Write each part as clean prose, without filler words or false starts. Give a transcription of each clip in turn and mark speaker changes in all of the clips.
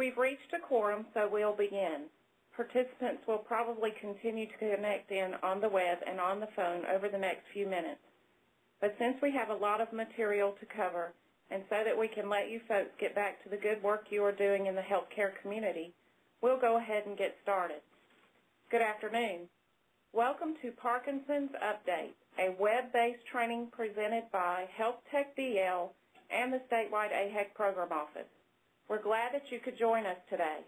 Speaker 1: We've reached a quorum, so we'll begin. Participants will probably continue to connect in on the web and on the phone over the next few minutes. But since we have a lot of material to cover, and so that we can let you folks get back to the good work you are doing in the healthcare community, we'll go ahead and get started. Good afternoon. Welcome to Parkinson's Update, a web-based training presented by Health Tech DL and the statewide AHEC Program Office. We're glad that you could join us today.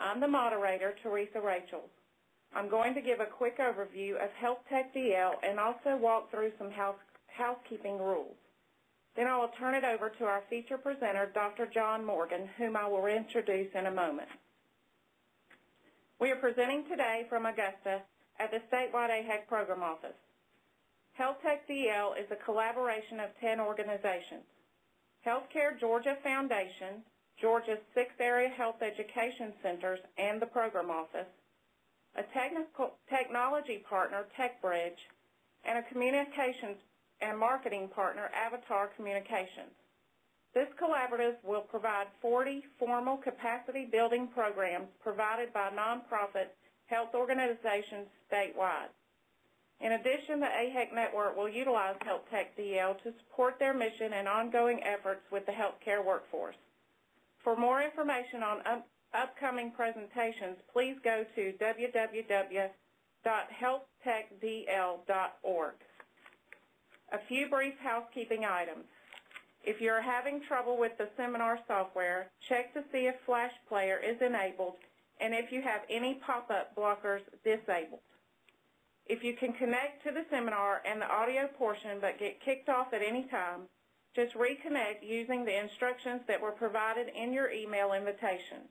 Speaker 1: I'm the moderator, Teresa Rachels. I'm going to give a quick overview of Health Tech DL and also walk through some housekeeping rules. Then I will turn it over to our feature presenter, Dr. John Morgan, whom I will introduce in a moment. We are presenting today from Augusta at the statewide AHEC Program Office. Health Tech DL is a collaboration of 10 organizations: Healthcare Georgia Foundation, Georgia's 6 area health education centers, and the Program Office, a technology partner, TechBridge, and a communications and marketing partner, Avatar Communications. This collaborative will provide 40 formal capacity building programs provided by nonprofit health organizations statewide. In addition, the AHEC network will utilize Health Tech DL to support their mission and ongoing efforts with the healthcare workforce. For more information on upcoming presentations, please go to www.healthtechdl.org. A few brief housekeeping items. If you're having trouble with the seminar software, check to see if Flash Player is enabled and if you have any pop-up blockers disabled. If you can connect to the seminar and the audio portion but get kicked off at any time, just reconnect using the instructions that were provided in your email invitation.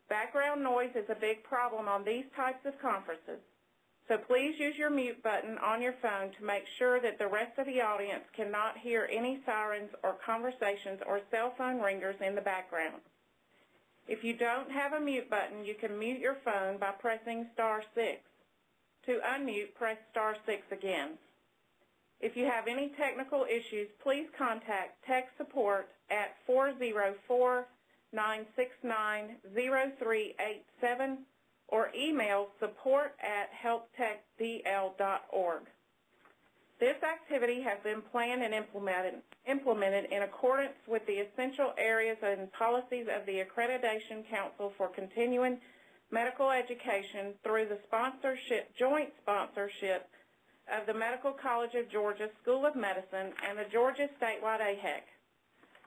Speaker 1: Background noise is a big problem on these types of conferences, so please use your mute button on your phone to make sure that the rest of the audience cannot hear any sirens or conversations or cell phone ringers in the background. If you don't have a mute button, you can mute your phone by pressing *6. To unmute, press *6 again. If you have any technical issues, please contact tech support at 404-969-0387 or email support@healthtechdl.org. This activity has been planned and implemented in accordance with the essential areas and policies of the Accreditation Council for Continuing Medical Education through the joint sponsorship of the Medical College of Georgia School of Medicine and the Georgia Statewide AHEC.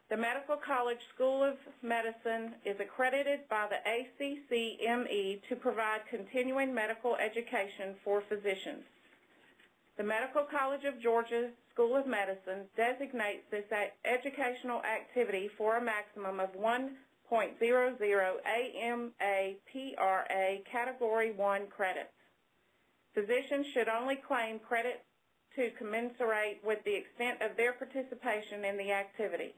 Speaker 1: The Medical College School of Medicine is accredited by the ACCME to provide continuing medical education for physicians. The Medical College of Georgia School of Medicine designates this educational activity for a maximum of 1.00 AMA PRA Category 1 credits. Physicians should only claim credit to commensurate with the extent of their participation in the activity.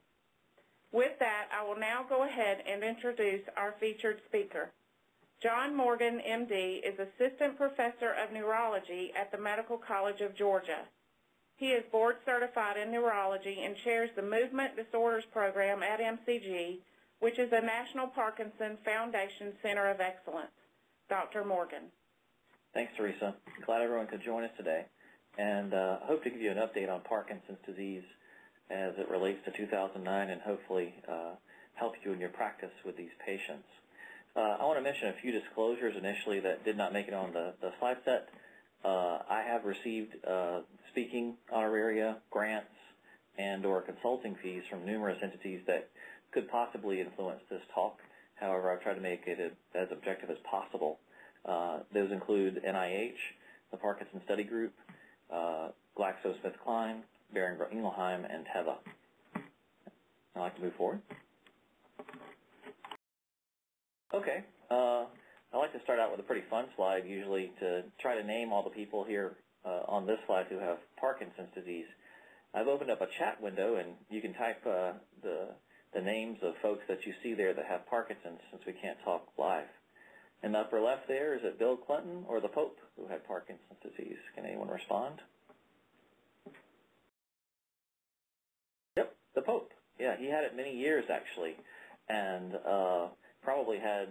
Speaker 1: With that, I will now go ahead and introduce our featured speaker. John Morgan, MD, is Assistant Professor of Neurology at the Medical College of Georgia. He is board certified in neurology and chairs the Movement Disorders Program at MCG, which is a National Parkinson Foundation Center of Excellence. Dr. Morgan.
Speaker 2: Thanks, Teresa. Glad everyone could join us today, and hope to give you an update on Parkinson's disease as it relates to 2009 and hopefully help you in your practice with these patients. I want to mention a few disclosures initially that did not make it on the slide set. I have received speaking honoraria, grants, and or consulting fees from numerous entities that could possibly influence this talk. However, I've tried to make it as objective as possible. Those include NIH, the Parkinson Study Group, GlaxoSmithKline, Boehringer Ingelheim, and Teva. I'd like to move forward. Okay, I like to start out with a pretty fun slide, usually to try to name all the people here on this slide who have Parkinson's disease. I've opened up a chat window, and you can type the names of folks that you see there that have Parkinson's, since we can't talk live. In the upper left there, is it Bill Clinton or the Pope who had Parkinson's disease? Can anyone respond? Yep, the Pope. Yeah, he had it many years, actually. And probably had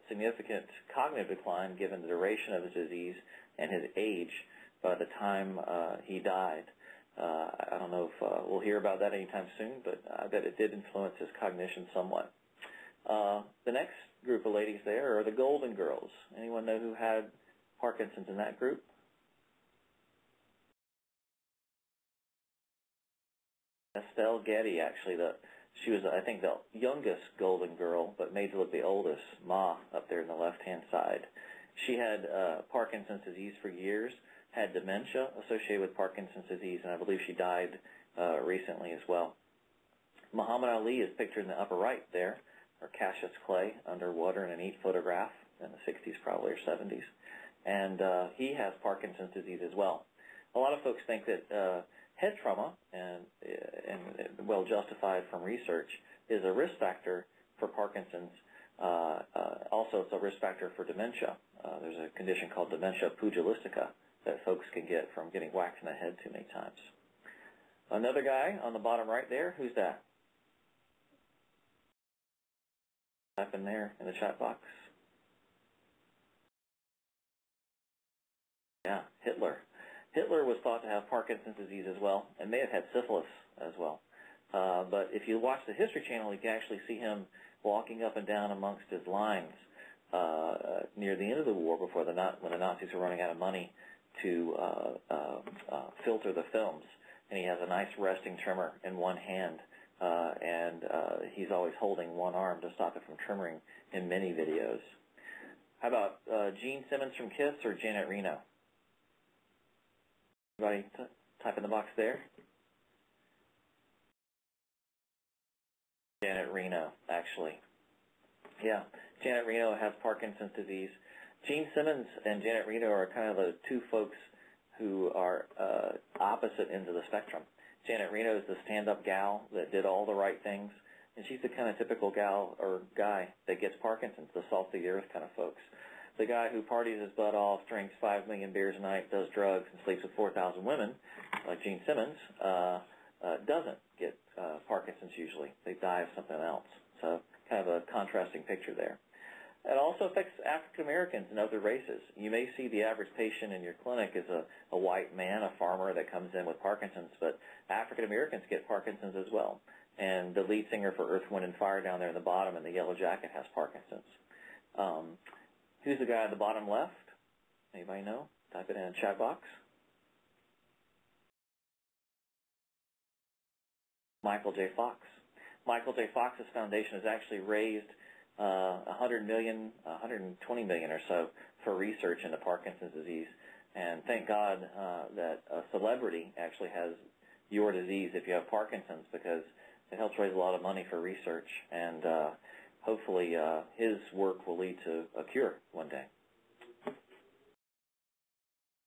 Speaker 2: significant cognitive decline given the duration of his disease and his age by the time he died. I don't know if we'll hear about that anytime soon, but I bet it did influence his cognition somewhat. The next group of ladies there are the Golden Girls. Anyone know who had Parkinson's in that group? Estelle Getty, actually, she was, I think, the youngest Golden Girl, but made to look the oldest, Ma, up there in the left-hand side. She had Parkinson's disease for years, had dementia associated with Parkinson's disease, and I believe she died recently as well. Muhammad Ali is pictured in the upper right there, or Cassius Clay, underwater in a neat photograph in the 60s probably, or 70s. And he has Parkinson's disease as well. A lot of folks think that head trauma, and well justified from research, is a risk factor for Parkinson's. Also, it's a risk factor for dementia. There's a condition called dementia pugilistica that folks can get from getting whacked in the head too many times. Another guy on the bottom right there, who's that? Type in there in the chat box. Yeah, Hitler. Hitler was thought to have Parkinson's disease as well, and may have had syphilis as well. But if you watch the History Channel, you can actually see him walking up and down amongst his lines near the end of the war, when the Nazis were running out of money to filter the films. And he has a nice resting trimmer in one hand, and he's always holding one arm to stop it from tremoring in many videos. How about Gene Simmons from KISS or Janet Reno? Everybody type in the box there. Janet Reno, actually. Yeah, Janet Reno has Parkinson's disease. Gene Simmons and Janet Reno are kind of the two folks who are opposite ends of the spectrum. Janet Reno is the stand-up gal that did all the right things, and she's the kind of typical gal or guy that gets Parkinson's, the salt-of-the-earth kind of folks. The guy who parties his butt off, drinks 5 million beers a night, does drugs, and sleeps with 4,000 women, like Gene Simmons, doesn't get Parkinson's usually. They die of something else. So kind of a contrasting picture there. It also affects African Americans and other races. You may see the average patient in your clinic is a white man, a farmer that comes in with Parkinson's, but African Americans get Parkinson's as well. And the lead singer for Earth, Wind, and Fire down there in the bottom in the yellow jacket has Parkinson's. Who's the guy at the bottom left? Anybody know? Type it in the chat box. Michael J. Fox. Michael J. Fox's foundation has actually raised $100 million, $120 million or so for research into Parkinson's disease. And thank God that a celebrity actually has your disease if you have Parkinson's, because it helps raise a lot of money for research. And hopefully his work will lead to a cure one day.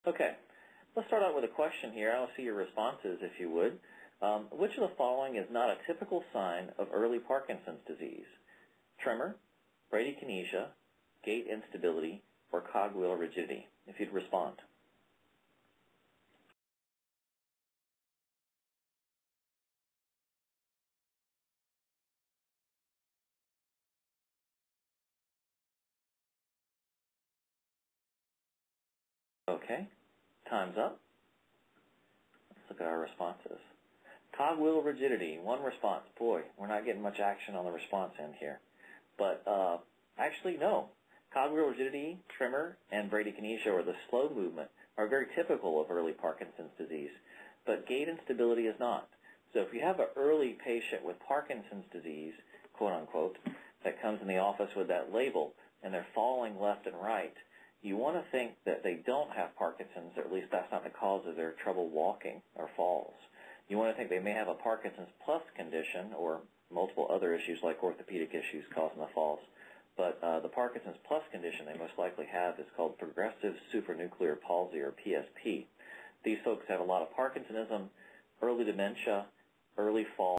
Speaker 2: Okay, let's start out with a question here. I'll see your responses, if you would. Which of the following is not a typical sign of early Parkinson's disease? Tremor, bradykinesia, gait instability, or cogwheel rigidity? If you'd respond. Okay, time's up. Let's look at our responses. Cogwheel rigidity, one response. Boy, we're not getting much action on the response end here. But actually, no. Cogwheel rigidity, tremor, and bradykinesia, or the slow movement, are very typical of early Parkinson's disease. But gait instability is not. So if you have an early patient with Parkinson's disease, quote unquote, that comes in the office with that label, and they're falling left and right, you want to think that they don't have Parkinson's, or at least that's not the cause of their trouble walking or falls. You want to think they may have a Parkinson's plus condition or multiple other issues like orthopedic issues causing the falls. But the Parkinson's plus condition they most likely have is called progressive supranuclear palsy, or PSP. These folks have a lot of Parkinsonism, early dementia, early fall.